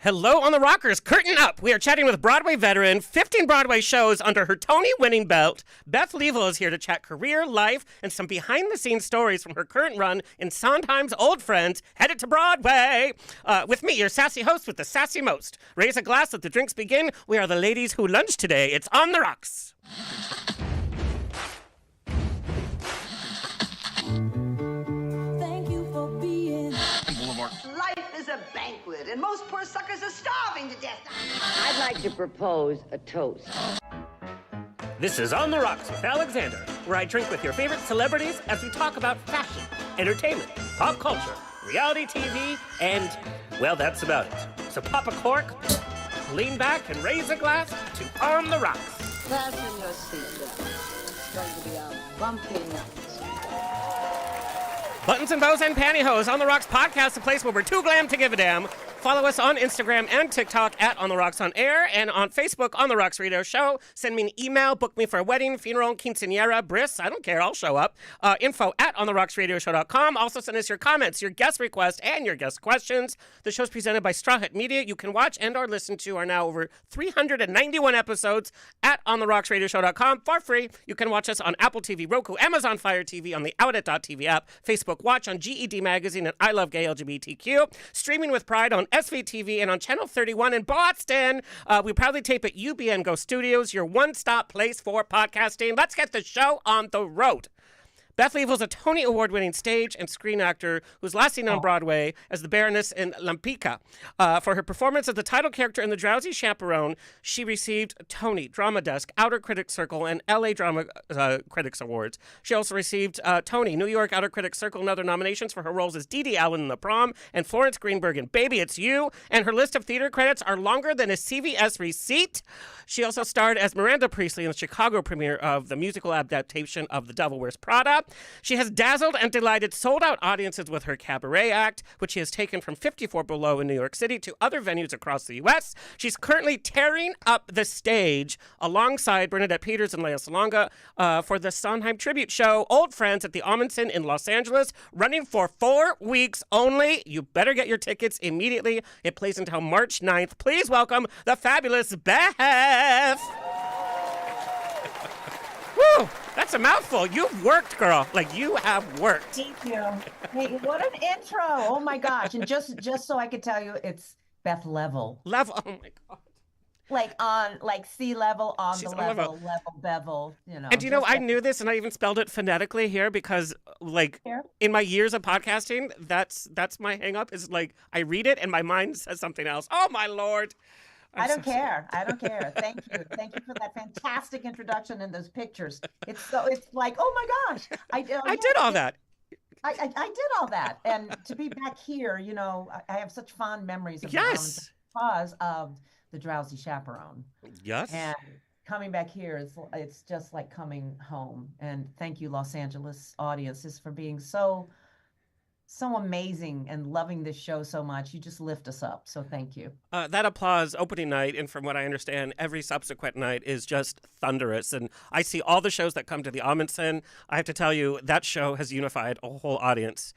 Hello on the Rockers, curtain up. We are chatting with Broadway veteran, 15 Broadway shows under her Tony-winning belt. Beth Leavel is here to chat career, life, and some behind-the-scenes stories from her current run in Sondheim's Old Friends, headed to Broadway. With me, your sassy host with the sassy most. Raise a glass, let the drinks begin. We are the ladies who lunch today. It's On the Rocks. A banquet, and most poor suckers are starving to death. I'd like to propose a toast. This is On the Rocks with Alexander, where I drink with your favorite celebrities as we talk about fashion, entertainment, pop culture, reality TV, and, well, that's about it. So pop a cork, lean back, and raise a glass to On the Rocks. Fasten your seatbelt. It's going to be a bumpy night. Buttons and bows and pantyhose, On the Rocks podcast, the place where we're too glam to give a damn. Follow us on Instagram and TikTok at On the Rocks on Air, and on Facebook, On the Rocks Radio Show. Send me an email, book me for a wedding, funeral, quinceañera, bris, I don't care, I'll show up. Info at ontherocksradioshow.com. Also send us your comments, your guest requests, and your guest questions. The show's presented by Straw Hat Media. You can watch and or listen to our now over 391 episodes at ontherocksradioshow.com for free. You can watch us on Apple TV, Roku, Amazon Fire TV, on the Outlet.tv app, Facebook Watch, on GED Magazine, and I Love Gay LGBTQ. Streaming with pride on SVTV and on Channel 31 in Boston. We proudly tape at UBN Go Studios, your one-stop place for podcasting. Let's get the show on the road. Beth Leavel is a Tony Award-winning stage and screen actor who's last seen on Broadway as the Baroness in Lempicka. For her performance as the title character in The Drowsy Chaperone, she received Tony, Drama Desk, Outer Critics Circle, and LA Drama Critics Awards. She also received Tony, New York Outer Critics Circle, and other nominations for her roles as Dee Dee Allen in The Prom and Florence Greenberg in Baby It's You. And her list of theater credits are longer than a CVS receipt. She also starred as Miranda Priestley in the Chicago premiere of the musical adaptation of The Devil Wears Prada. She has dazzled and delighted sold-out audiences with her cabaret act, which she has taken from 54 Below in New York City to other venues across the U.S. She's currently tearing up the stage alongside Bernadette Peters and Leah Salonga for the Sondheim tribute show, Old Friends, at the Ahmanson in Los Angeles, running for 4 weeks only. You better get your tickets immediately. It plays until March 9th. Please welcome the fabulous Beth. Woo! That's a mouthful. You've worked, girl. Like, you have worked. Thank you. Hey, what an intro. Oh, my gosh. And just so I could tell you, it's Beth Leavel. Level. Oh, my God. Like sea level, on She's the on level, bevel, you know. And you know, I knew this, and I even spelled it phonetically here because, like, in my years of podcasting, that's my hang-up is, like, I read it, and my mind says something else. Oh, my Lord. I don't care. I don't care. Thank you. Thank you for that fantastic introduction and those pictures. It's like, oh my gosh, I did all that. I did all that, and to be back here, you know, I have such fond memories of because of the Drowsy Chaperone. Yes. And coming back here, it's just like coming home. And thank you, Los Angeles audiences, for being so amazing and loving this show so much. You just lift us up. So thank you. That applause opening night, and from what I understand, every subsequent night is just thunderous. And I see all the shows that come to the Ahmanson. I have to tell you, that show has unified a whole audience.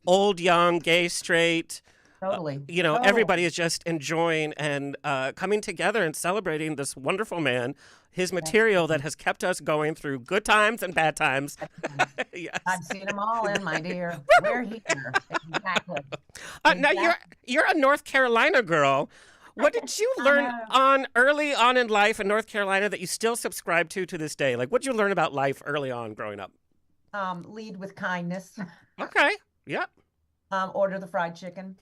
Old, young, gay, straight. Totally. Everybody is just enjoying and coming together and celebrating this wonderful man, his material that has kept us going through good times and bad times. Yes. I've seen them all in, my dear. We're here. Exactly. Now, you're a North Carolina girl. What did you learn early on in life in North Carolina that you still subscribe to this day? Like, what did you learn about life early on growing up? Lead with kindness. Okay. Yep. Order the fried chicken.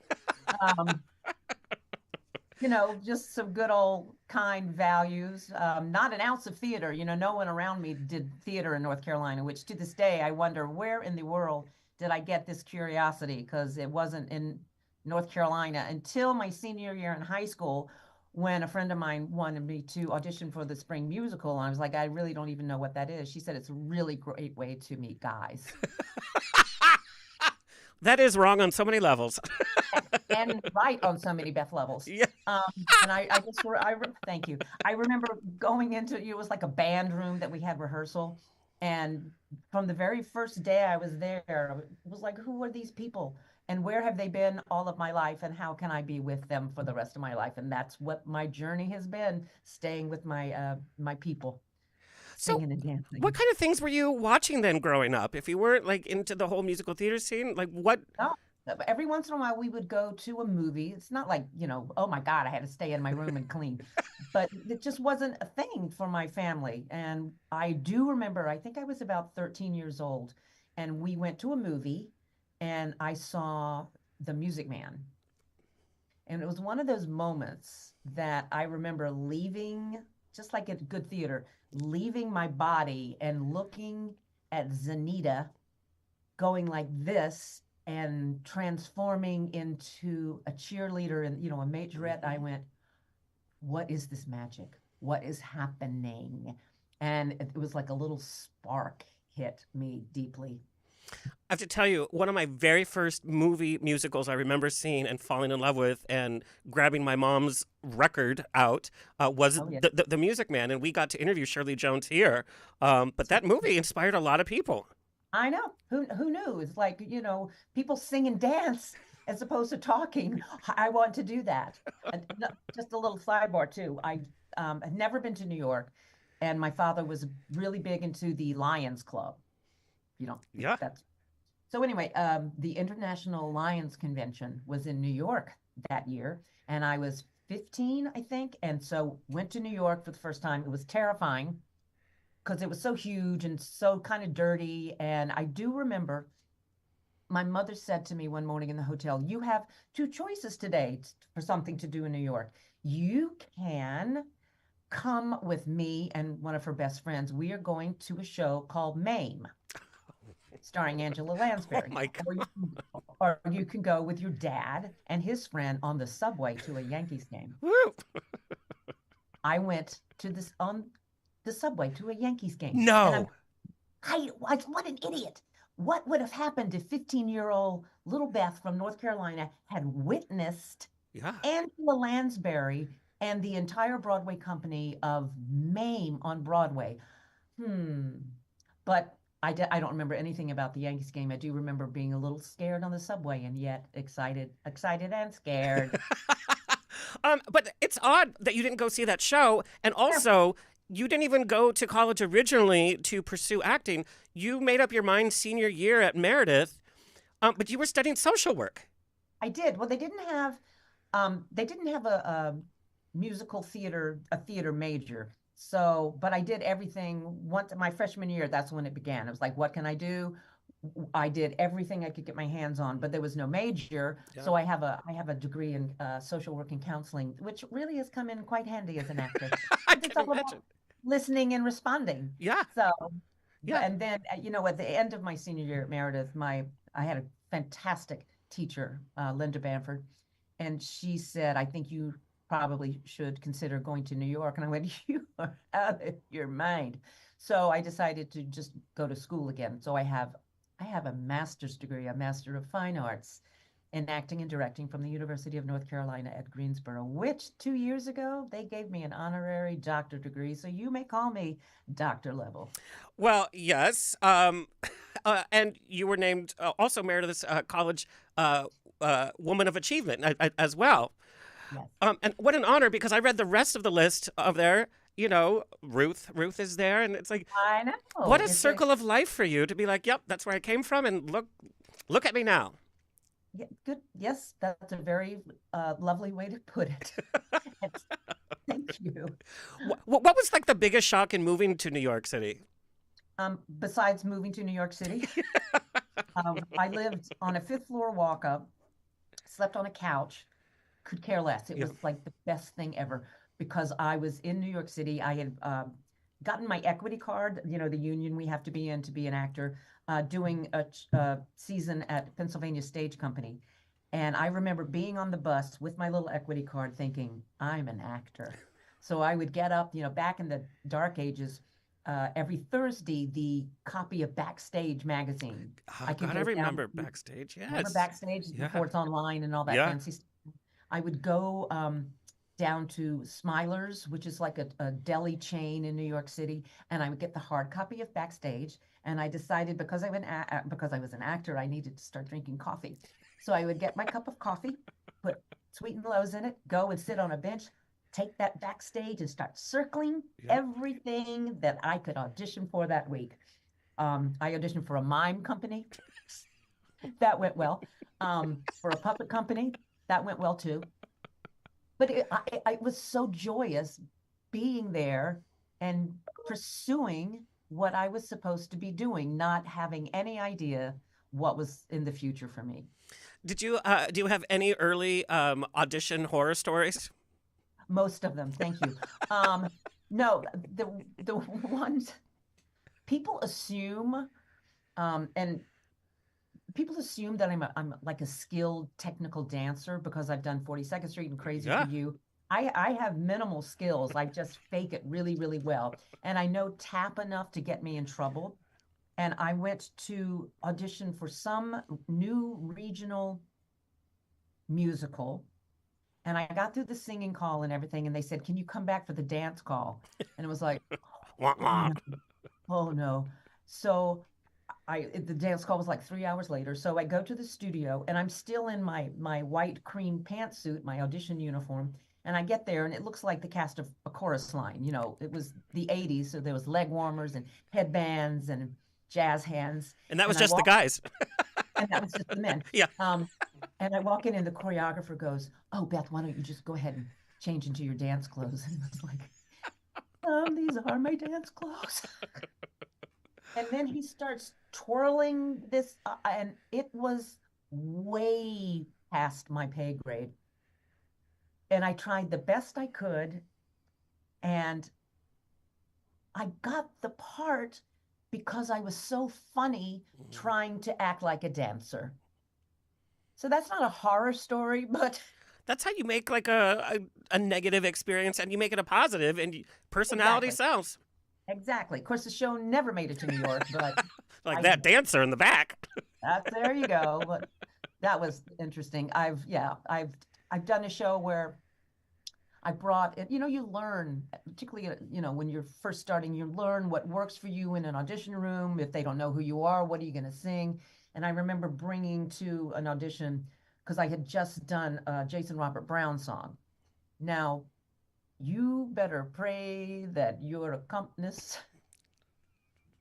Just some good old kind values. Not an ounce of theater. No one around me did theater in North Carolina, which to this day I wonder where in the world did I get this curiosity, because it wasn't in North Carolina until my senior year in high school, when a friend of mine wanted me to audition for the spring musical. And I was like, I really don't even know what that is. She said, it's a really great way to meet guys. That is wrong on so many levels. And right on so many Beth levels. Yeah. And thank you. I remember going into, it was like a band room that we had rehearsal. And from the very first day I was there, it was like, who are these people? and where have they been all of my life, and how can I be with them for the rest of my life? And that's what my journey has been, staying with my people, So, singing and what dancing. kind of things were you watching then growing up? If you weren't like into the whole musical theater scene, like what? No, every once in a while we would go to a movie. It's not like, oh my God, I had to stay in my room and clean. But it just wasn't a thing for my family. And I do remember, I think I was about 13 years old, and we went to a movie and I saw The Music Man. And it was one of those moments that I remember leaving, just like at good theater, leaving my body and looking at Zanita going like this and transforming into a cheerleader and a majorette. I went, what is this magic? What is happening? And it was like a little spark hit me deeply. I have to tell you, one of my very first movie musicals I remember seeing and falling in love with and grabbing my mom's record out was Oh, yeah. the Music Man, and we got to interview Shirley Jones here. But that movie inspired a lot of people. I know. Who knew? It's like, people sing and dance as opposed to talking. I want to do that. And just a little sidebar too. I had never been to New York, and my father was really big into the Lions Club. Yeah. That's so anyway, the International Lions Convention was in New York that year, and I was 15, I think, and so went to New York for the first time. It was terrifying because it was so huge and so kind of dirty. And I do remember my mother said to me one morning in the hotel, you have two choices today for something to do in New York. You can come with me and one of her best friends. We are going to a show called MAME, starring Angela Lansbury. Oh my God. Or you can go with your dad and his friend on the subway to a Yankees game. Woo. I went to this on the subway to a Yankees game. No. And what an idiot. What would have happened if 15-year-old little Beth from North Carolina had witnessed Yeah. Angela Lansbury and the entire Broadway company of MAME on Broadway? But I don't remember anything about the Yankees game. I do remember being a little scared on the subway, and yet excited and scared. But it's odd that you didn't go see that show, and also you didn't even go to college originally to pursue acting. You made up your mind senior year at Meredith, but you were studying social work. I did. Well, they didn't have a musical theater, a theater major. So, but I did everything once my freshman year. That's when it began. It was like, what can I do? I did everything I could get my hands on, but there was no major. Yeah. So I have a degree in social work and counseling, which really has come in quite handy as an actor. I It's can all about imagine. listening and responding. Yeah. So, Yeah. and then at the end of my senior year at Meredith, I had a fantastic teacher, Linda Bamford, and she said, "I think you probably should consider going to New York." And I went, "You are out of your mind." So I decided to just go to school again. So I have a master's degree, a Master of Fine Arts in acting and directing from the University of North Carolina at Greensboro, which 2 years ago, they gave me an honorary doctor degree. So you may call me Dr. Level. Well, yes. And you were named also Meredith's College Woman of Achievement as well. Yes. And what an honor, because I read the rest of the list of there. Ruth is there, and it's like, I know. what a circle of life for you to be like, yep, that's where I came from, and look at me now. Yeah, good. Yes, that's a very lovely way to put it. Thank you. What was like the biggest shock in moving to New York City? Besides moving to New York City, I lived on a fifth floor walk up, slept on a couch, could care less. It was like the best thing ever because I was in New York City. I had gotten my equity card, the union we have to be in to be an actor, doing a season at Pennsylvania Stage Company. And I remember being on the bus with my little equity card thinking, I'm an actor. So I would get up, back in the dark ages, every Thursday, the copy of Backstage magazine. Oh, God, I remember Backstage, yes. Remember Backstage before it's online and all that fancy stuff? I would go down to Smiler's, which is like a deli chain in New York City, and I would get the hard copy of Backstage. And I decided because I was an actor, I needed to start drinking coffee. So I would get my cup of coffee, put Sweet and Lows in it, go and sit on a bench, take that backstage and start circling everything that I could audition for that week. I auditioned for a mime company. That went well. For a puppet company, that went well too. But it was so joyous being there and pursuing what I was supposed to be doing, not having any idea what was in the future for me. Did you do you have any early audition horror stories? Most of them, thank you. No, the ones people assume, and people assume that I'm like a skilled technical dancer because I've done 42nd Street and Crazy for You. I have minimal skills. I just fake it really, really well. And I know tap enough to get me in trouble. And I went to audition for some new regional musical. And I got through the singing call and everything. And they said, can you come back for the dance call? And it was like, oh no. So the dance call was like 3 hours later. So I go to the studio and I'm still in my white cream pantsuit, my audition uniform. And I get there and it looks like the cast of a chorus line. You know, it was the 80s. So there was leg warmers and headbands and jazz hands. And that was just the guys. And that was just the men. Yeah. And I walk in and the choreographer goes, oh, Beth, why don't you just go ahead and change into your dance clothes? And I was like, these are my dance clothes. And then he starts twirling this, and it was way past my pay grade. And I tried the best I could, and I got the part because I was so funny trying to act like a dancer. So that's not a horror story, but that's how you make like a negative experience and you make it a positive and personality sells. Exactly. Of course, the show never made it to New York, but like that dancer in the back. There you go. But that was interesting. I've done a show where I brought it. You know, you learn, particularly when you're first starting, you learn what works for you in an audition room. If they don't know who you are, what are you going to sing? And I remember bringing to an audition because I had just done a Jason Robert Brown song. Now, you better pray that your accompanist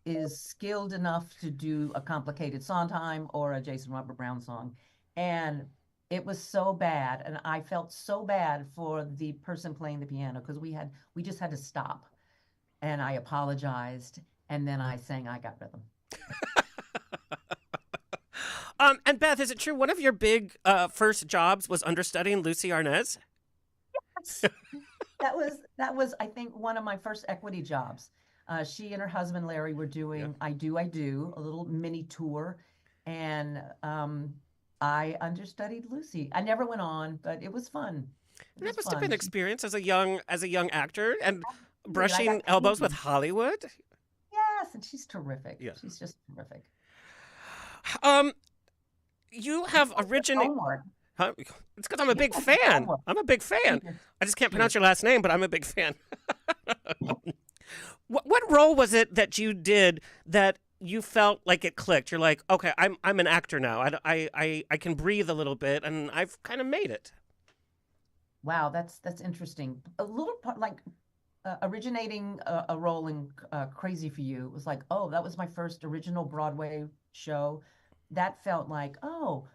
is skilled enough to do a complicated Sondheim or a Jason Robert Brown song. And it was so bad. And I felt so bad for the person playing the piano because we just had to stop. And I apologized. And then I sang I Got Rhythm. And Beth, is it true one of your big first jobs was understudying Lucy Arnaz? Yes. That was I think one of my first equity jobs. She and her husband Larry were doing I Do, a little mini tour, and I understudied Lucy. I never went on, but it was fun. That must have been an experience as a young actor and brushing elbows with Hollywood. Yes, and she's terrific. Yeah. She's just terrific. You have originated. Huh? It's because I'm a big fan. I'm a big fan. I just can't pronounce your last name, but I'm a big fan. What role was it that you did that you felt like it clicked? You're like, okay, I'm an actor now. I can breathe a little bit, and I've kind of made it. Wow, that's interesting. A little part like originating a role in Crazy for You was like, oh, that was my first original Broadway show. That felt like, oh,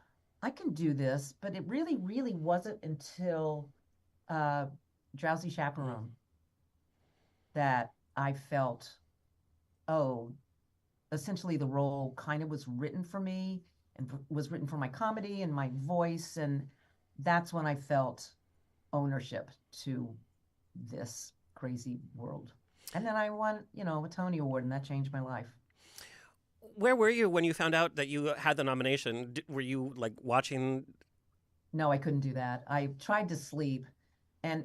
I can do this, but it really, really wasn't until Drowsy Chaperone that I felt, oh, essentially the role kind of was written for me and was written for my comedy and my voice. And that's when I felt ownership to this crazy world. And then I won, a Tony Award, and that changed my life. Where were you when you found out that you had the nomination? Were you like watching? No, I couldn't do that. I tried to sleep. And,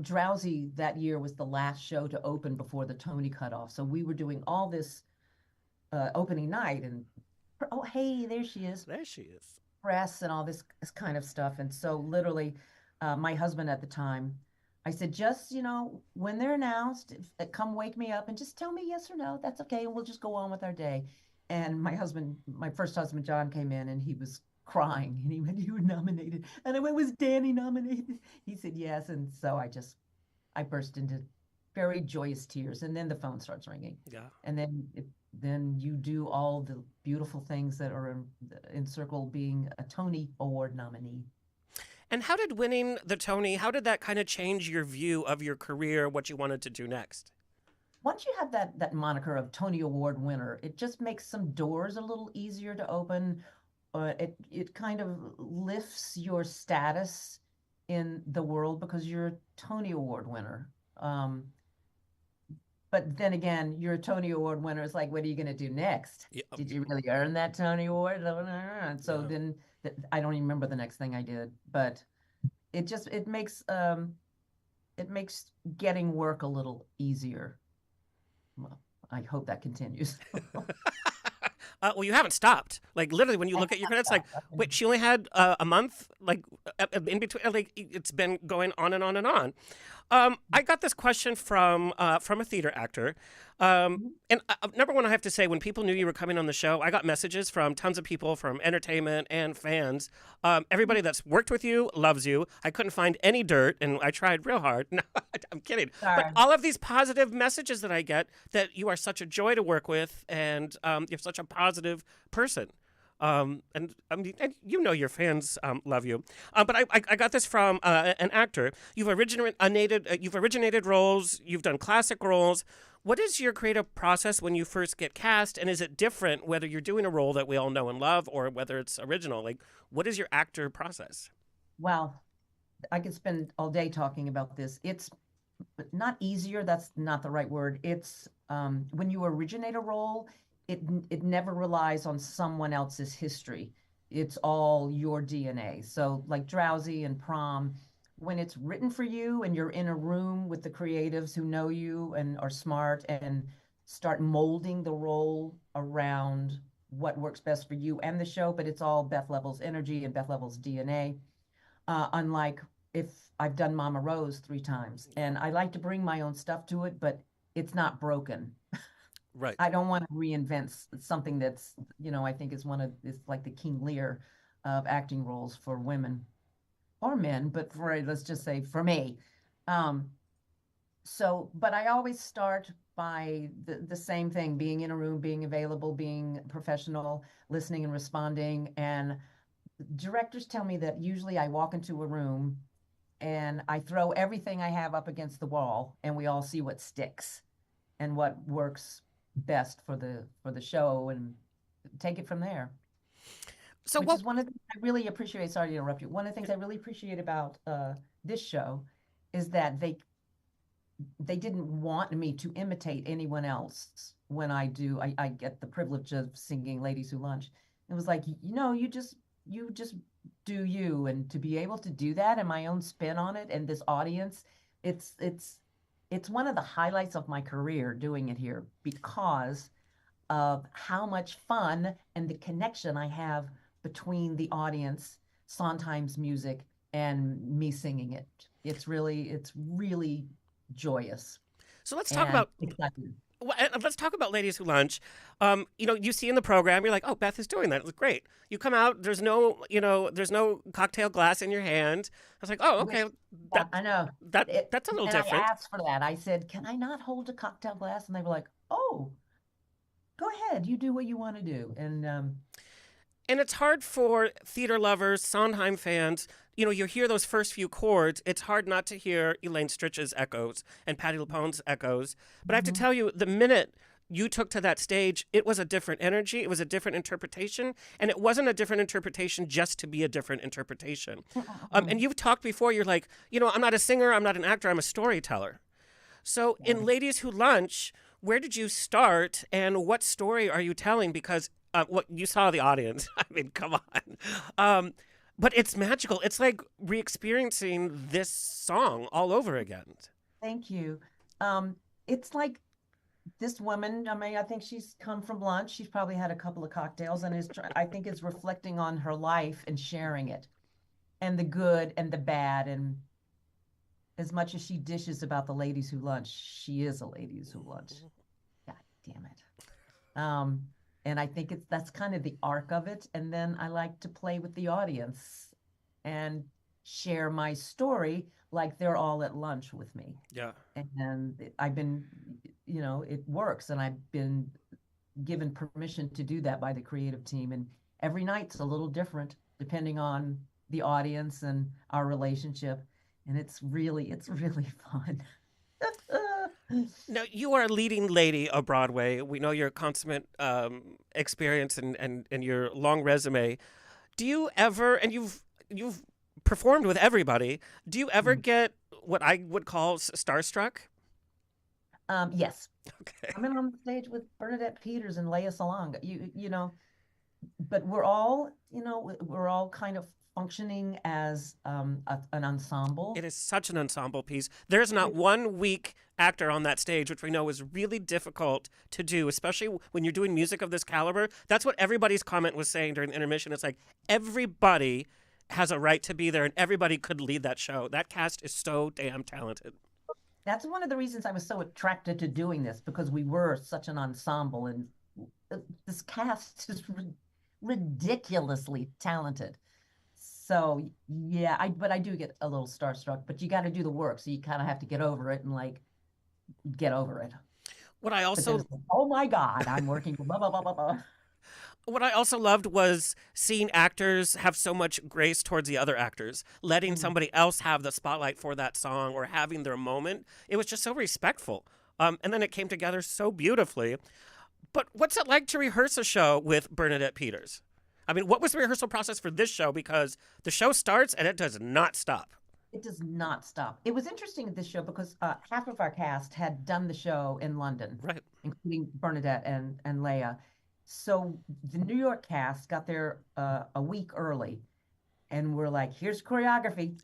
Drowsy that year was the last show to open before the Tony cutoff. So we were doing all this opening night and, oh, hey, there she is. There she is. Press and all this kind of stuff. And so literally my husband at the time, I said, just, when they're announced, come wake me up and just tell me yes or no. That's okay. And we'll just go on with our day. And my first husband, John, came in and he was crying. And he went, "You were nominated." And I went, "Was Danny nominated?" He said, "Yes." And so I burst into very joyous tears. And then the phone starts ringing. Yeah. And then you do all the beautiful things that are encircle being a Tony Award nominee. And how did winning the Tony, how did that kind of change your view of your career, what you wanted to do next? Once you have that moniker of Tony Award winner, it just makes some doors a little easier to open. It kind of lifts your status in the world because you're a Tony Award winner. But then again, you're a Tony Award winner. It's like, what are you going to do next? Yeah. Did you really earn that Tony Award? And so then I don't even remember the next thing I did, but it makes getting work a little easier. Well, I hope that continues. Well, you haven't stopped. Like literally, when you look at your credits, like, wait, she only had a month, like in between. Like it's been going on and on and on. I got this question from a theater actor, and number one, I have to say, when people knew you were coming on the show, I got messages from tons of people, from entertainment and fans. Everybody that's worked with you loves you. I couldn't find any dirt, and I tried real hard. No, I'm kidding. Sorry. But all of these positive messages that I get, that you are such a joy to work with, and you're such a positive person. And I mean, and you know your fans love you. But I got this from an actor. You've originated roles. You've done classic roles. What is your creative process when you first get cast? And is it different whether you're doing a role that we all know and love or whether it's original? Like, what is your actor process? Well, I could spend all day talking about this. It's not easier. That's not the right word. It's when you originate a role, it never relies on someone else's history. It's all your DNA. So like Drowsy and Prom, when it's written for you and you're in a room with the creatives who know you and are smart and start molding the role around what works best for you and the show, but it's all Beth Leavel's energy and Beth Leavel's DNA. Unlike if I've done Mama Rose 3 times, and I like to bring my own stuff to it, but it's not broken. Right. I don't want to reinvent something that's, I think it's like the King Lear of acting roles for women or men, but let's just say for me. But I always start by the same thing, being in a room, being available, being professional, listening and responding. And directors tell me that usually I walk into a room and I throw everything I have up against the wall and we all see what sticks and what works best for the show and take it from there. So which is one of the things I really appreciate. Sorry to interrupt you. One of the things I really appreciate about this show is that they didn't want me to imitate anyone else when I get the privilege of singing Ladies Who Lunch. It was like, you just do you, and to be able to do that and my own spin on it and this audience, it's one of the highlights of my career doing it here because of how much fun and the connection I have between the audience, Sondheim's music, and me singing it. It's really joyous. So let's talk about exciting. Let's talk about Ladies Who Lunch. You see in the program, you're like, oh, Beth is doing that. It was great. You come out, there's no cocktail glass in your hand. I was like, oh, okay. I know. That's a little different. I asked for that. I said, can I not hold a cocktail glass? And they were like, oh, go ahead. You do what you want to do. And it's hard for theater lovers, Sondheim fans. You hear those first few chords. It's hard not to hear Elaine Stritch's echoes and Patti LuPone's echoes. But I have to tell you, the minute you took to that stage, it was a different energy. It was a different interpretation. And it wasn't a different interpretation just to be a different interpretation. And you've talked before, you're like, I'm not a singer, I'm not an actor, I'm a storyteller. So in Ladies Who Lunch, where did you start and what story are you telling? Because what you saw the audience. I mean, come on. But it's magical. It's like re-experiencing this song all over again. Thank you. It's like this woman, I think she's come from lunch. She's probably had a couple of cocktails and I think is reflecting on her life and sharing it and the good and the bad. And as much as she dishes about the Ladies Who Lunch, she is a Ladies Who Lunch. God damn it. And I think that's kind of the arc of it. And then I like to play with the audience and share my story like they're all at lunch with me. Yeah. And I've been, it works. And I've been given permission to do that by the creative team. And every night's a little different depending on the audience and our relationship. And it's really fun. Now, you are a leading lady of Broadway. We know your consummate experience and your long resume. Do you ever, and you've performed with everybody, do you ever get what I would call starstruck? Yes. Okay. I've been on the stage with Bernadette Peters and Leia Salonga. But we're all kind of functioning as an ensemble. It is such an ensemble piece. There's not one weak actor on that stage, which we know is really difficult to do, especially when you're doing music of this caliber. That's what everybody's comment was saying during the intermission. It's like everybody has a right to be there and everybody could lead that show. That cast is so damn talented. That's one of the reasons I was so attracted to doing this, because we were such an ensemble, and this cast is ridiculously talented. So yeah, but I do get a little starstruck, but you got to do the work. So you kind of have to get over it and get over it. What I also, oh my God, I'm working, blah, blah, blah, blah, blah. What I also loved was seeing actors have so much grace towards the other actors, letting somebody else have the spotlight for that song or having their moment. It was just so respectful. And then it came together so beautifully. But what's it like to rehearse a show with Bernadette Peters? I mean, what was the rehearsal process for this show? Because the show starts and it does not stop. It does not stop. It was interesting at this show because half of our cast had done the show in London, Right, including Bernadette and Leia. So the New York cast got there a week early, and we're like, "Here's choreography.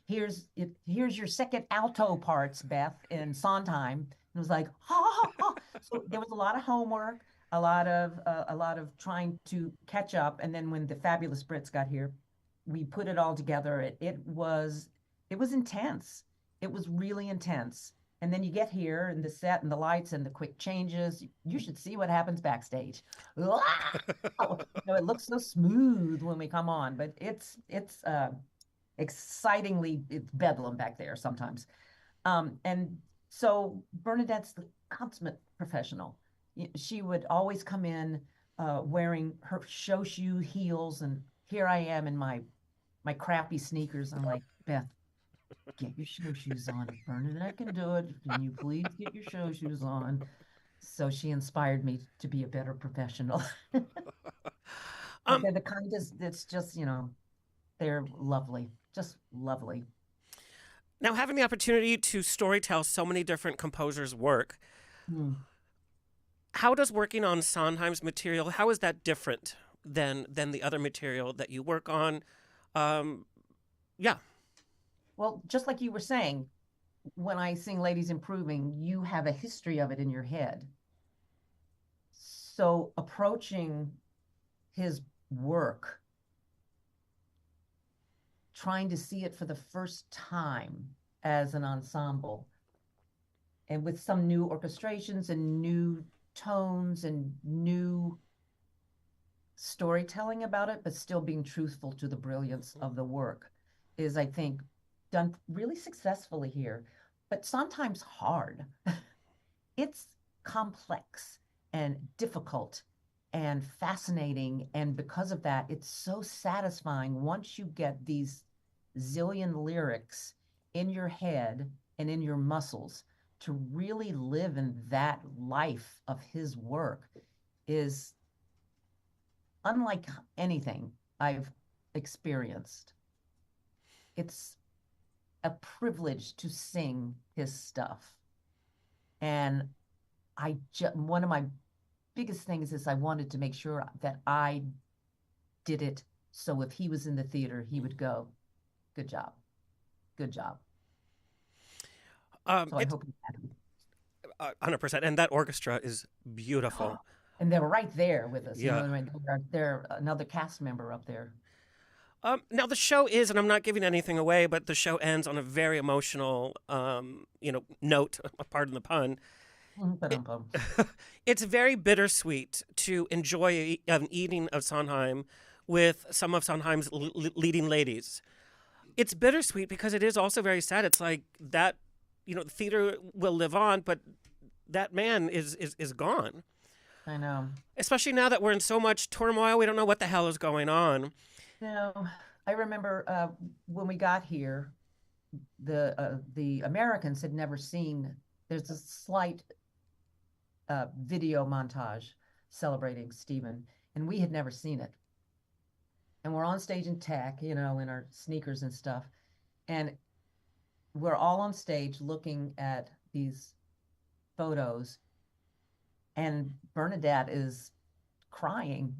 Here's your second alto parts, Beth, in Sondheim." And it was like, ha. So there was a lot of homework, a lot of trying to catch up, and then when the fabulous Brits got here, we put it all together. It was intense. It was really intense. And then you get here and the set and the lights and the quick changes. You should see what happens backstage. It looks so smooth when we come on, but it's excitingly, it's bedlam back there sometimes. And so Bernadette's the consummate professional. She would always come in wearing her show shoe heels, and here I am in my crappy sneakers. I'm like, "Beth, get your show shoes on. Bernadette can do it. Can you please get your show shoes on?" So she inspired me to be a better professional. They're the kind that's just, they're lovely, just lovely. Now, having the opportunity to storytell so many different composers' work, how does working on Sondheim's material, how is that different than the other material that you work on? Yeah. Well, just like you were saying, when I sing Ladies Improving, you have a history of it in your head. So approaching his work, trying to see it for the first time as an ensemble, and with some new orchestrations and new tones and new storytelling about it, but still being truthful to the brilliance of the work, is, I think, done really successfully here, but sometimes hard. It's complex and difficult and fascinating, and because of that, it's so satisfying once you get these zillion lyrics in your head and in your muscles. To really live in that life of his work is unlike anything I've experienced. It's a privilege to sing his stuff. And one of my biggest things is I wanted to make sure that I did it so if he was in the theater, he would go, "Good job. Good job." So I hope he's happy. 100%. And that orchestra is beautiful. And they're right there with us. Yeah. They're another cast member up there. Now the show is, and I'm not giving anything away, but the show ends on a very emotional, note, pardon the pun. It, Ba-dum-bum. it's very bittersweet to enjoy an evening of Sondheim with some of Sondheim's leading ladies. It's bittersweet because it is also very sad. It's like that, the theater will live on, but that man is gone. I know. Especially now that we're in so much turmoil, we don't know what the hell is going on. No, I remember when we got here, the Americans had never seen. There's a slight video montage celebrating Stephen, and we had never seen it. And we're on stage in tech, in our sneakers and stuff, and we're all on stage looking at these photos, and Bernadette is crying.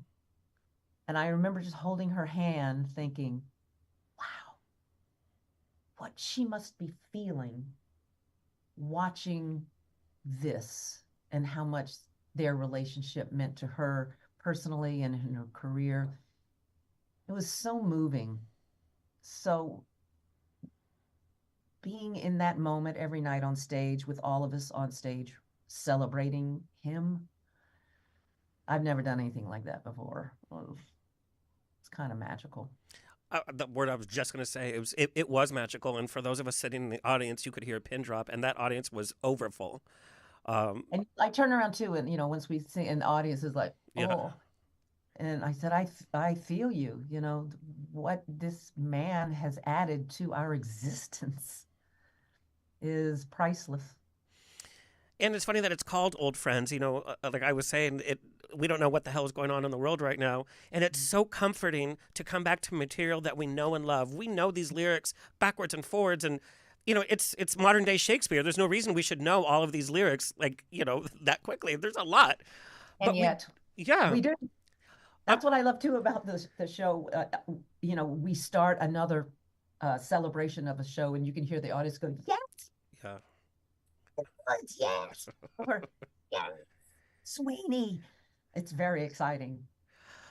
And I remember just holding her hand thinking, wow, what she must be feeling watching this and how much their relationship meant to her personally and in her career. It was so moving. So being in that moment every night on stage with all of us on stage celebrating him, I've never done anything like that before. It's kind of magical. The word I was just going to say, it was magical. And for those of us sitting in the audience, you could hear a pin drop, and that audience was overfull. And I turn around too, and once we sing, and the audience is like, oh. Yeah. And I said, I feel you, what this man has added to our existence is priceless. And it's funny that it's called Old Friends. Like I was saying, we don't know what the hell is going on in the world right now. And it's so comforting to come back to material that we know and love. We know these lyrics backwards and forwards. And, it's modern day Shakespeare. There's no reason we should know all of these lyrics, that quickly. There's a lot. And yet, yeah. We do. That's what I love too about the show. We start another celebration of a show, and you can hear the audience go, yes. Yeah. Yes. Or, yes. Sweeney. It's very exciting.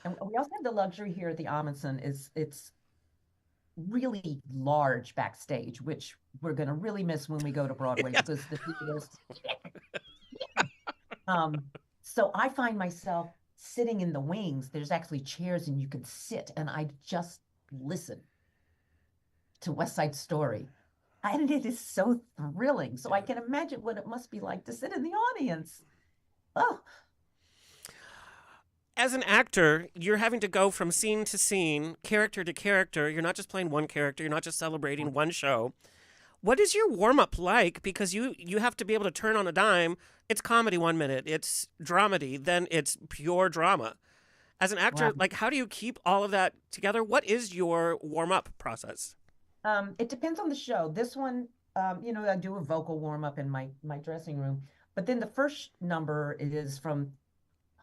And we also have the luxury here at the Ahmanson it's really large backstage, which we're going to really miss when we go to Broadway because the theaters. So I find myself sitting in the wings. There's actually chairs and you can sit, and I just listen to West Side Story. And it is so thrilling. So I can imagine what it must be like to sit in the audience. Oh. As an actor, you're having to go from scene to scene, character to character. You're not just playing one character. You're not just celebrating one show. What is your warm-up like? Because you have to be able to turn on a dime. It's comedy 1 minute. It's dramedy. Then it's pure drama. As an actor, Wow. how do you keep all of that together? What is your warm-up process? It depends on the show. This one, I do a vocal warm-up in my dressing room. But then the first number is from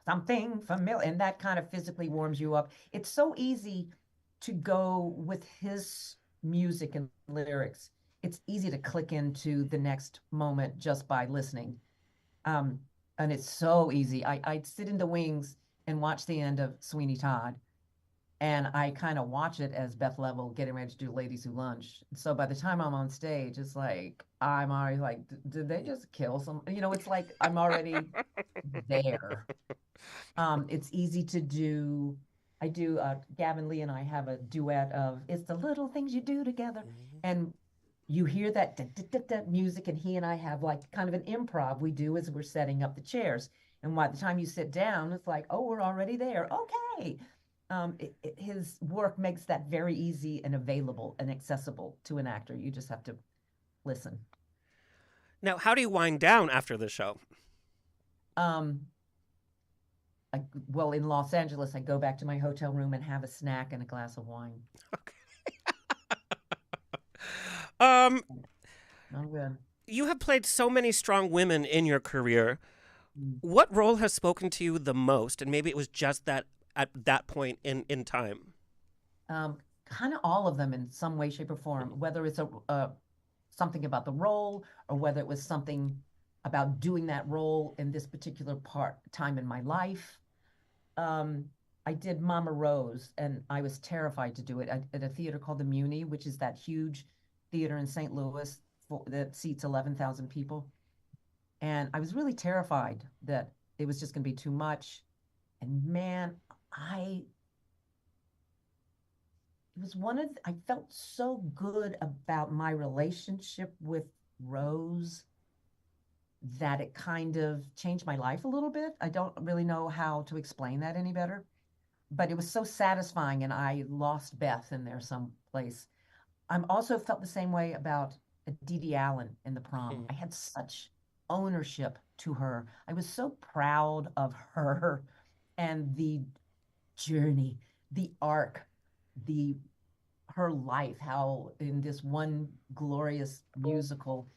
something familiar, and that kind of physically warms you up. It's so easy to go with his music and lyrics. It's easy to click into the next moment just by listening. And it's so easy. I'd sit in the wings and watch the end of Sweeney Todd. And I kind of watch it as Beth Leavel getting ready to do Ladies Who Lunch. So by the time I'm on stage, it's like, I'm already like, did they just kill some? It's like I'm already there. It's easy to do. I do, Gavin Lee and I have a duet of It's the Little Things You Do Together. Mm-hmm. And you hear that music, and he and I have like kind of an improv we do as we're setting up the chairs. And by the time you sit down, it's like, oh, we're already there. Okay. His work makes that very easy and available and accessible to an actor. You just have to listen. Now, how do you wind down after the show? Well, in Los Angeles, I go back to my hotel room and have a snack and a glass of wine. Okay. I'm good. You have played so many strong women in your career. What role has spoken to you the most? And maybe it was just that at that point in time. Kind of all of them in some way, shape, or form, whether it's something about the role or whether it was something about doing that role in this particular time in my life. I did Mama Rose, and I was terrified to do it at a theater called the Muni, which is that huge theater in St. Louis that seats 11,000 people. And I was really terrified that it was just going to be too much. And man, it was I felt so good about my relationship with Rose that it kind of changed my life a little bit. I don't really know how to explain that any better, but it was so satisfying, and I lost Beth in there someplace. I'm also felt the same way about Dee Dee Allen in the Prom. I had such ownership to her. I was so proud of her and the journey, the arc, the her life, how in this one glorious musical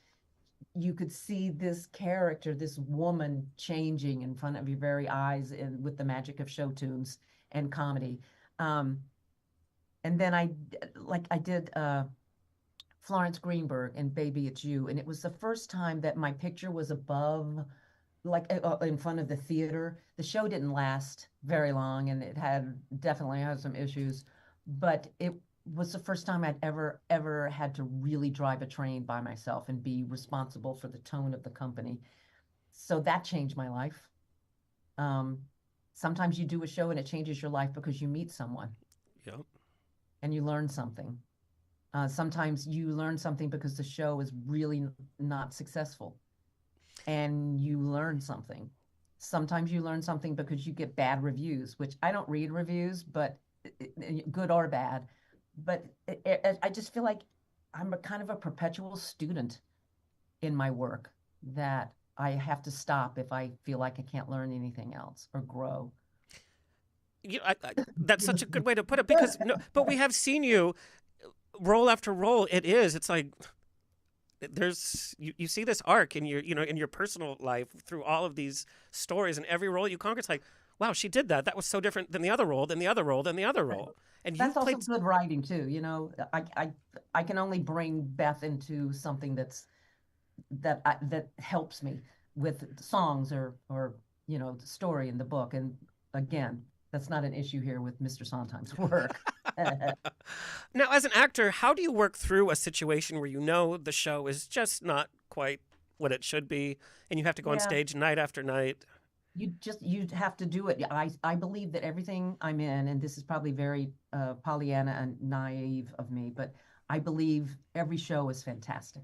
you could see this character, this woman changing in front of your very eyes with the magic of show tunes and comedy. And then I did Florence Greenberg and Baby It's You, and it was the first time that my picture was above, like in front of the theater. The show didn't last very long, and it definitely had some issues, but it was the first time I'd ever had to really drive a train by myself and be responsible for the tone of the company. So that changed my life. Sometimes you do a show and it changes your life because you meet someone. Yep. And you learn something. Sometimes you learn something because the show is really not successful and you learn something. Sometimes you learn something because you get bad reviews, which I don't read reviews, but good or bad. But I just feel like I'm kind of a perpetual student in my work, that I have to stop if I feel like I can't learn anything else or grow. That's such a good way to put it, because but we have seen you role after role. It's like you see this arc in your personal life through all of these stories, and every role you conquer, it's like, wow, she did that. That was so different than the other role, than the other role, than the other role. And that's also good writing too. I can only bring Beth into something that helps me with songs or the story in the book. And again, that's not an issue here with Mr. Sondheim's work. Now, as an actor, how do you work through a situation where the show is just not quite what it should be, and you have to go on stage night after night? You have to do it. I believe that everything I'm in, and this is probably very Pollyanna and naive of me, but I believe every show is fantastic.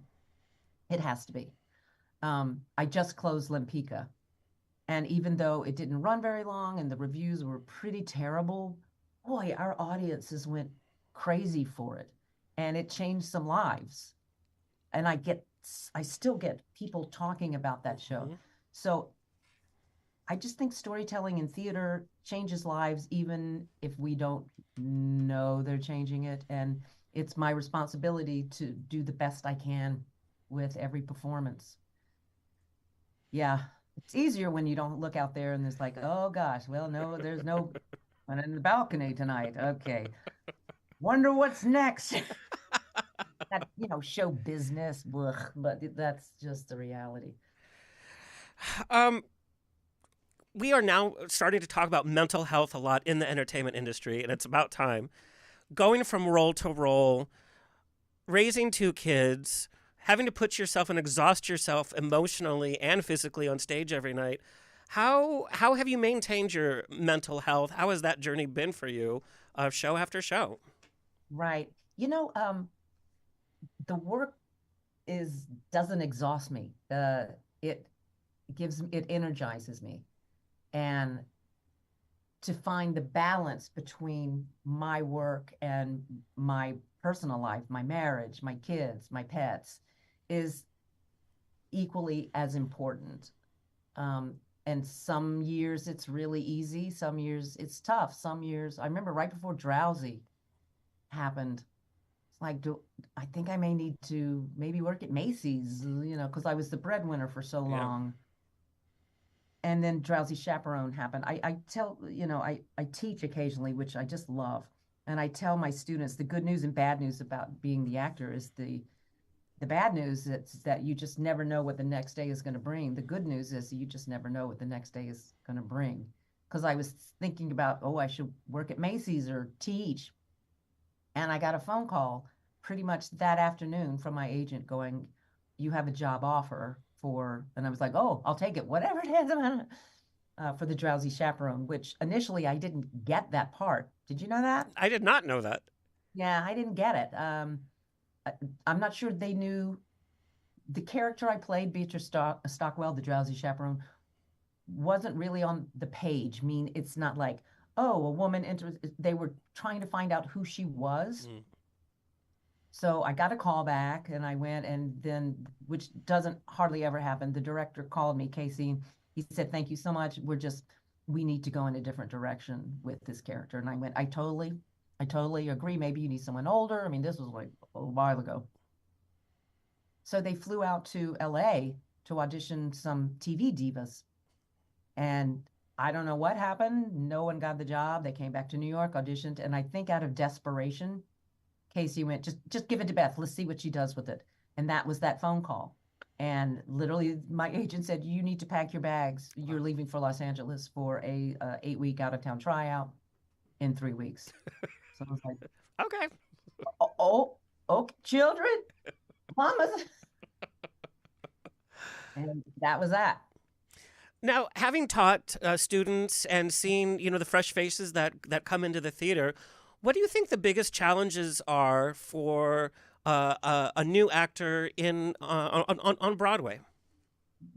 It has to be. I just closed Lempicka, and even though it didn't run very long and the reviews were pretty terrible, boy, our audiences went crazy for it, and it changed some lives. And I still get people talking about that show. Mm-hmm. So I just think storytelling in theater changes lives, even if we don't know they're changing it. And it's my responsibility to do the best I can with every performance. Yeah, it's easier when you don't look out there and there's like, oh gosh, well, no, there's no one in the balcony tonight. Okay. Wonder what's next. That, show business, ugh, but that's just the reality. We are now starting to talk about mental health a lot in the entertainment industry, and it's about time. Going from role to role, raising two kids, having to put yourself and exhaust yourself emotionally and physically on stage every night. How have you maintained your mental health? How has that journey been for you, show after show? Right. The work doesn't exhaust me. It energizes me. And to find the balance between my work and my personal life, my marriage, my kids, my pets, is equally as important. And some years it's really easy. Some years it's tough. Some years, I remember right before Drowsy happened, it's like, I think I may need to maybe work at Macy's, because I was the breadwinner for so long. And then Drowsy Chaperone happened. I tell, I teach occasionally, which I just love. And I tell my students the good news and bad news about being the actor is the bad news is that you just never know what the next day is going to bring. The good news is you just never know what the next day is going to bring. Because I was thinking about, I should work at Macy's or teach. And I got a phone call pretty much that afternoon from my agent going, you have a job offer. and I was like, oh, I'll take it, whatever it is, for the Drowsy Chaperone, which initially I didn't get that part. Did you know that? I did not know that. Yeah, I didn't get it. I, I'm not sure they knew the character I played, Beatrice Stockwell, the Drowsy Chaperone, wasn't really on the page. I mean, it's not like, oh, a woman enters. They were trying to find out who she was. Mm. So I got a call back and I went, and then, which doesn't hardly ever happen, the director called me, Casey. He said, thank you so much. We need to go in a different direction with this character. And I went, I totally agree. Maybe you need someone older. I mean, this was like a while ago. So they flew out to LA to audition some TV divas. And I don't know what happened. No one got the job. They came back to New York, auditioned. And I think out of desperation, Casey went, just give it to Beth. Let's see what she does with it. And that was that phone call. And literally my agent said, you need to pack your bags. You're leaving for Los Angeles for a 8-week out-of-town tryout in 3 weeks. So I was like, Okay. oh, children, mamas. And that was that. Now, having taught students and seen, the fresh faces that come into the theater, what do you think the biggest challenges are for a new actor on Broadway?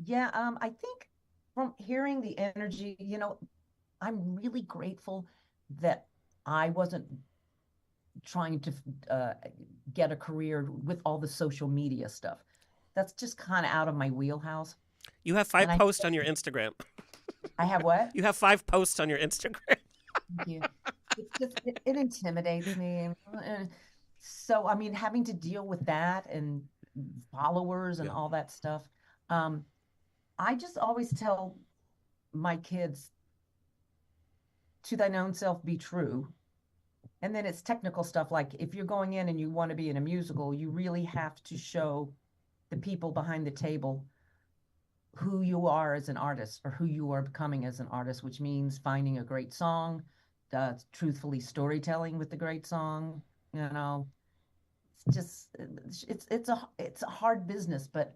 Yeah, I think from hearing the energy, I'm really grateful that I wasn't trying to get a career with all the social media stuff. That's just kind of out of my wheelhouse. You have 5 posts on your Instagram. I have what? You have 5 posts on your Instagram. Thank you. It intimidates me. So, I mean, having to deal with that and followers and all that stuff, I just always tell my kids, to thine own self be true. And then it's technical stuff like if you're going in and you want to be in a musical, you really have to show the people behind the table who you are as an artist or who you are becoming as an artist, which means finding a great song, truthfully storytelling with the great song. It's just it's a hard business, but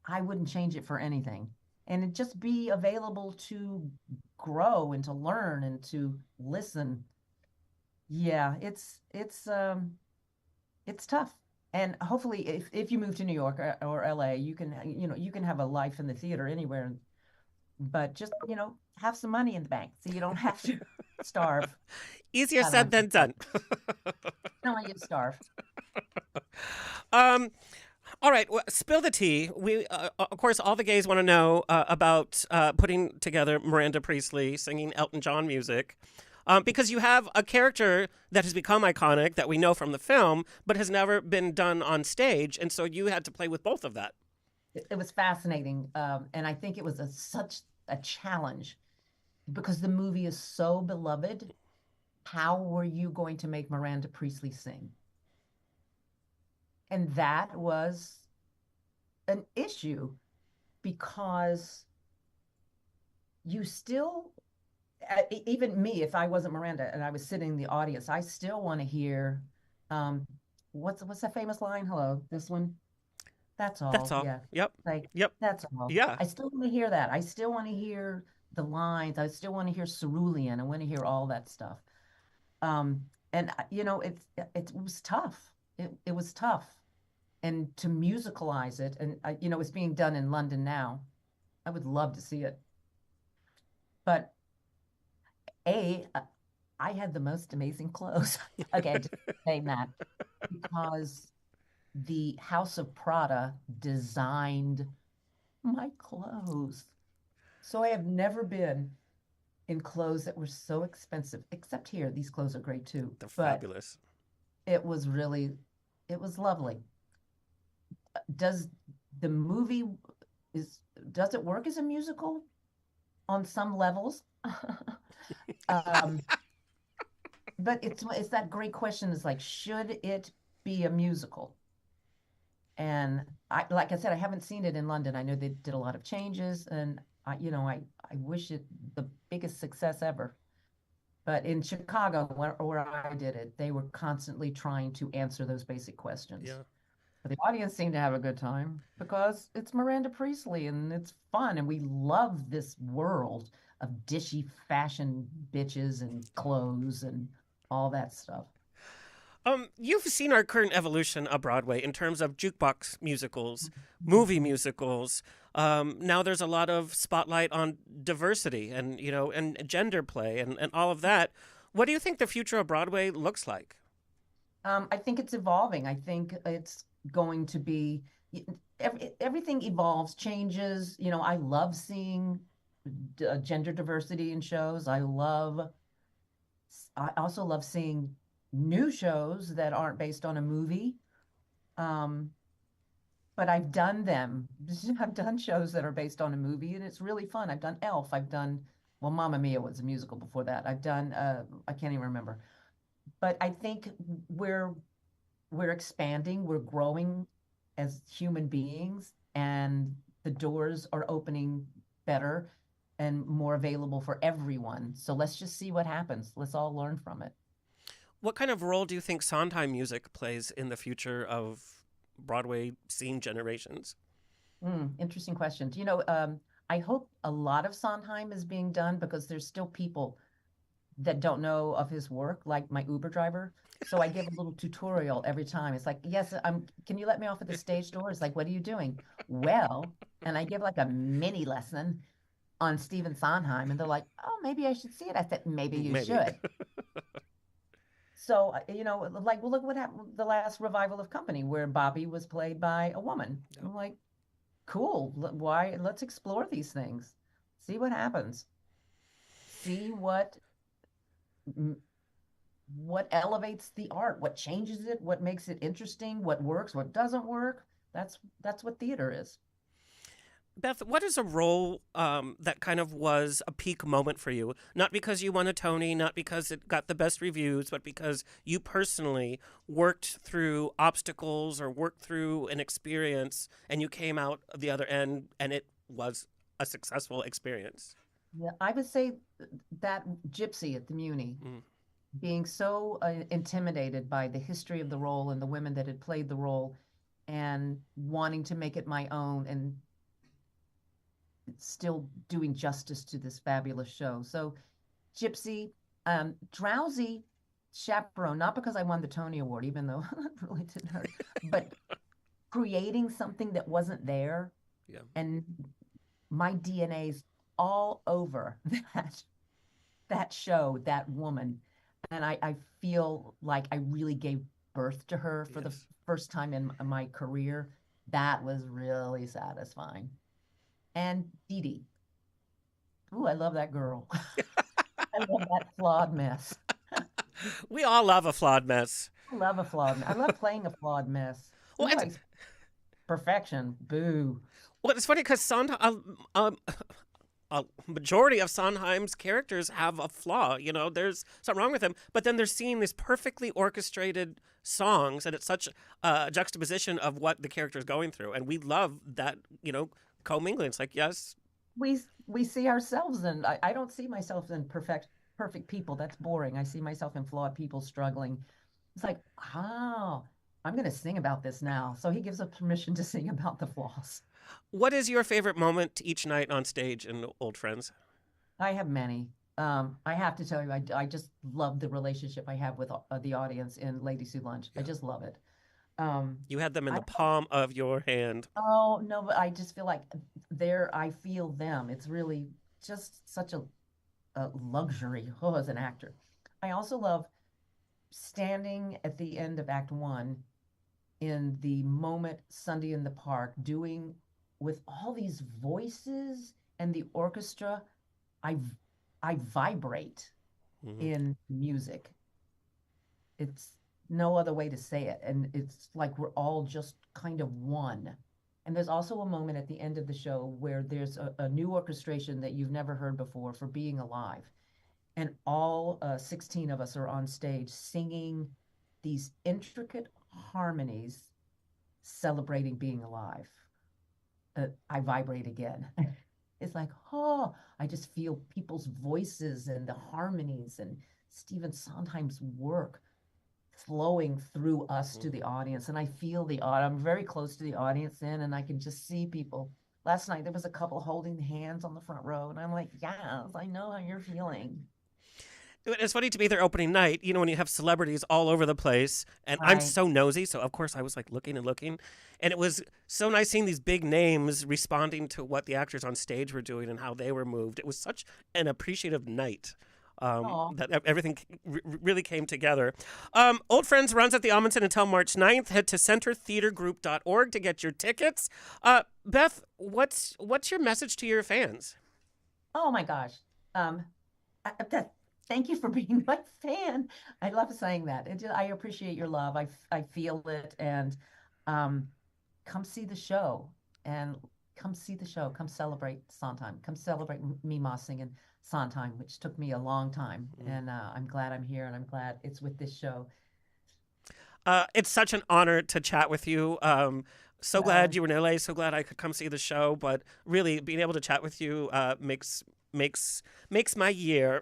I wouldn't change it for anything. And it just be available to grow and to learn and to listen. Yeah, it's tough. And hopefully if you move to New York or LA, you can have a life in the theater anywhere, but just, have some money in the bank so you don't have to starve. Easier said than done. Don't want you to starve. All right, well, spill the tea. We, of course, all the gays want to know about putting together Miranda Priestley singing Elton John music. Because you have a character that has become iconic that we know from the film, but has never been done on stage. And so you had to play with both of that. It was fascinating. And I think it was such a challenge because the movie is so beloved. How were you going to make Miranda Priestley sing? And that was an issue because you still, even me, if I wasn't Miranda and I was sitting in the audience, I still want to hear, what's that famous line? Hello, this one. That's all. That's all. Yeah. Yep. Yep. That's all. Yeah. I still want to hear that. I still want to hear the lines. I still want to hear cerulean. I want to hear all that stuff. And it was tough. It was tough. And to musicalize it, and it's being done in London now. I would love to see it. But I had the most amazing clothes. Again, just saying that because the House of Prada designed my clothes. So I have never been in clothes that were so expensive, except here. These clothes are great too. They're fabulous. It was lovely. Does the movie does it work as a musical on some levels? But it's that great question is like, should it be a musical? And like I said, I haven't seen it in London. I know they did a lot of changes, and I wish it the biggest success ever. But in Chicago, where I did it, they were constantly trying to answer those basic questions. Yeah. But the audience seemed to have a good time because it's Miranda Priestley and it's fun. And we love this world of dishy fashion bitches and clothes and all that stuff. You've seen our current evolution of Broadway in terms of jukebox musicals, movie musicals. Now there's a lot of spotlight on diversity and and gender play and all of that. What do you think the future of Broadway looks like? I think it's evolving. I think it's going to be everything evolves, changes. I love seeing gender diversity in shows. I also love seeing new shows that aren't based on a movie. Um, but I've done them. I've done shows that are based on a movie, and it's really fun. I've done Elf. I've done, well, Mamma Mia was a musical before that. I've done, I can't even remember. But I think we're we're expanding, we're growing as human beings, and the doors are opening better and more available for everyone. So let's just see what happens. Let's all learn from it. What kind of role do you think Sondheim music plays in the future of Broadway scene generations? Interesting question. I hope a lot of Sondheim is being done because there's still people that don't know of his work, like my Uber driver. So I give a little tutorial every time. It's like, yes, can you let me off at the stage door? It's like, what are you doing? Well, and I give like a mini lesson on Stephen Sondheim, and they're like, oh, maybe I should see it. I said, maybe you Maybe. should. So, like, well, look what happened the last revival of Company, where Bobby was played by a woman. I'm like, cool. Why? Let's explore these things. See what happens. See what elevates the art, what changes it, what makes it interesting, what works, what doesn't work. That's what theater is. Beth, what is a role that kind of was a peak moment for you? Not because you won a Tony, not because it got the best reviews, but because you personally worked through obstacles or worked through an experience and you came out the other end and it was a successful experience. Yeah, I would say that Gypsy at the Muni, being so intimidated by the history of the role and the women that had played the role and wanting to make it my own and still doing justice to this fabulous show. So Gypsy, Drowsy Chaperone, not because I won the Tony Award, even though it really didn't hurt, but creating something that wasn't there. Yeah. And my DNA's all over that show, that woman. And I feel like I really gave birth to her for the first time in my career. That was really satisfying. And Dee Dee. Ooh, I love that girl. I love that flawed mess. We all love a flawed mess. I love a flawed mess. I love playing a flawed mess. Well, Ooh, perfection. Boo. Well, it's funny because a majority of Sondheim's characters have a flaw. There's something wrong with them, but then they're seeing these perfectly orchestrated songs, and it's such a juxtaposition of what the character is going through, and we love that. Commingling. It's like, yes, we see ourselves in. I don't see myself in perfect people. That's boring. I see myself in flawed people struggling. It's like, oh, I'm going to sing about this now. So he gives us permission to sing about the flaws. What is your favorite moment each night on stage in Old Friends? I have many. I have to tell you, I just love the relationship I have with the audience in Ladies Who Lunch. I just love it. You had them in the palm of your hand. Oh, no, but I just feel like I feel them. It's really just such a luxury as an actor. I also love standing at the end of Act One in the moment Sunday in the Park, doing with all these voices and the orchestra. I vibrate in music. It's no other way to say it. And it's like we're all just kind of one. And there's also a moment at the end of the show where there's a new orchestration that you've never heard before for Being Alive. And all 16 of us are on stage singing these intricate harmonies celebrating being alive. I vibrate again. It's like, oh, I just feel people's voices and the harmonies and Stephen Sondheim's work flowing through us to the audience. And I feel I'm very close to the audience then, and I can just see people. Last night, there was a couple holding hands on the front row, and I'm like, yes, I know how you're feeling. It's funny to be their opening night, when you have celebrities all over the place, and I'm so nosy, so of course I was like looking and looking, and it was so nice seeing these big names responding to what the actors on stage were doing and how they were moved. It was such an appreciative night. That everything really came together. Old Friends runs at the Ahmanson until March 9th. Head to centertheatergroup.org to get your tickets. Beth, what's your message to your fans? Oh my gosh. Thank you for being my fan. I love saying that. I appreciate your love. I feel it. And come see the show. And come see the show. Come celebrate Sondheim. Come celebrate me singing Sondheim, which took me a long time. And I'm glad I'm here, and I'm glad it's with this show. It's such an honor to chat with you. So glad you were in LA. So glad I could come see the show. But really, being able to chat with you makes my year.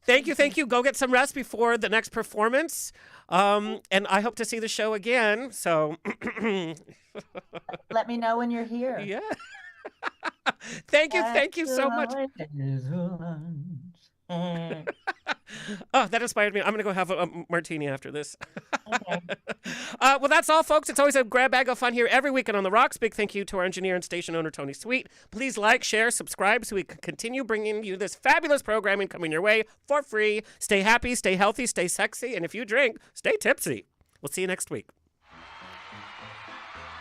Thank you. Go get some rest before the next performance. And I hope to see the show again. So let me know when you're here. Yeah. Thank you so much. Oh, that inspired me. I'm going to go have a martini after this. Okay. Well, that's all, folks. It's always a grab bag of fun here every weekend on The Rocks. Big thank you to our engineer and station owner, Tony Sweet. Please like, share, subscribe so we can continue bringing you this fabulous programming coming your way for free. Stay happy, stay healthy, stay sexy, and if you drink, stay tipsy. We'll see you next week.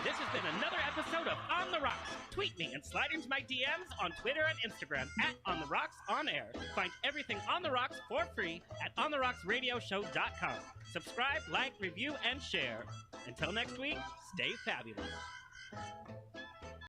This has been another episode of On the Rocks. Tweet me and slide into my DMs on Twitter and Instagram at On the Rocks On Air. Find everything On the Rocks for free at OnTheRocksRadioshow.com. Subscribe, like, review, and share. Until next week, stay fabulous.